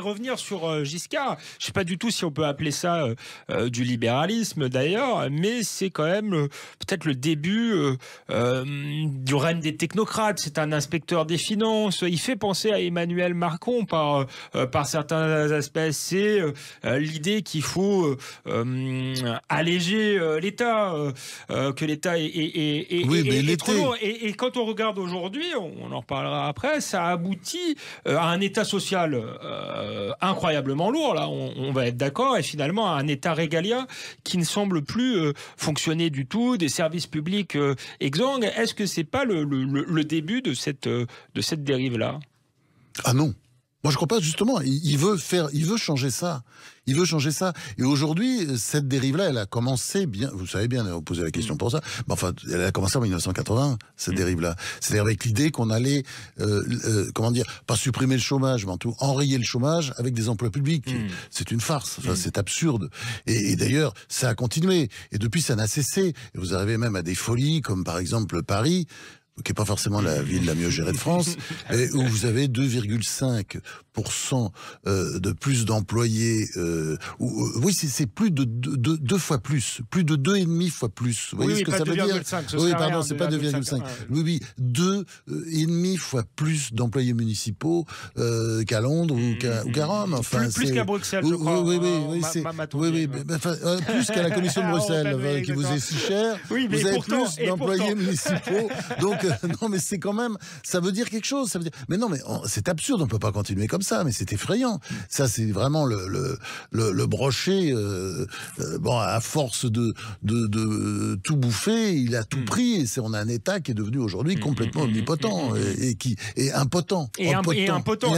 revenir sur Giscard. Je ne sais pas du tout si on peut appeler ça du libéralisme d'ailleurs, mais c'est quand même peut-être le début du règne des technocrates. C'est un inspecteur des finances. Il fait penser à Emmanuel Macron par certains aspects. C'est l'idée qu'il faut alléger l'État, que l'État est trop lourd. Et quand on regarde aujourd'hui, on en reparlera après, ça aboutit à un État social incroyablement lourd. Là, on va être d'accord. Et finalement, à un État régalien qui ne semble plus fonctionner du tout, des services publics exsangues. Est-ce que c'est pas le début de cette dérive-là? Ah non. Moi, je crois pas, justement. Il veut changer ça. Il veut changer ça. Et aujourd'hui, cette dérive-là, elle a commencé bien, vous savez bien, vous posez la question pour ça, mais enfin, elle a commencé en 1980, cette dérive-là. C'est-à-dire avec l'idée qu'on allait, pas supprimer le chômage, mais en tout, enrayer le chômage avec des emplois publics. C'est une farce. Enfin, c'est absurde. Et d'ailleurs, ça a continué. Et depuis, ça n'a cessé. Et vous arrivez même à des folies, comme par exemple Paris, qui n'est pas forcément la ville la mieux gérée de France, et où vous avez 2,5% de plus d'employés. Oui, c'est plus de deux fois plus, plus de 2,5 fois plus. Vous voyez ce que ça veut dire? Oui, pardon, c'est pas 2,5. Oui, 2,5 fois plus d'employés municipaux qu'à Londres ou qu'à Rome. Enfin, plus qu'à Bruxelles, je crois. Plus qu'à la Commission de Bruxelles, qui vous est si chère. Oui, mais vous avez pourtant, plus d'employés municipaux. Donc, non, mais c'est quand même, ça veut dire quelque chose. Ça veut dire, mais non, mais c'est absurde, on peut pas continuer comme ça, mais c'est effrayant. Ça, c'est vraiment le brochet. Bon, à force de tout bouffer, il a tout pris. Et on a un État qui est devenu aujourd'hui complètement omnipotent et impotent. Et impotent.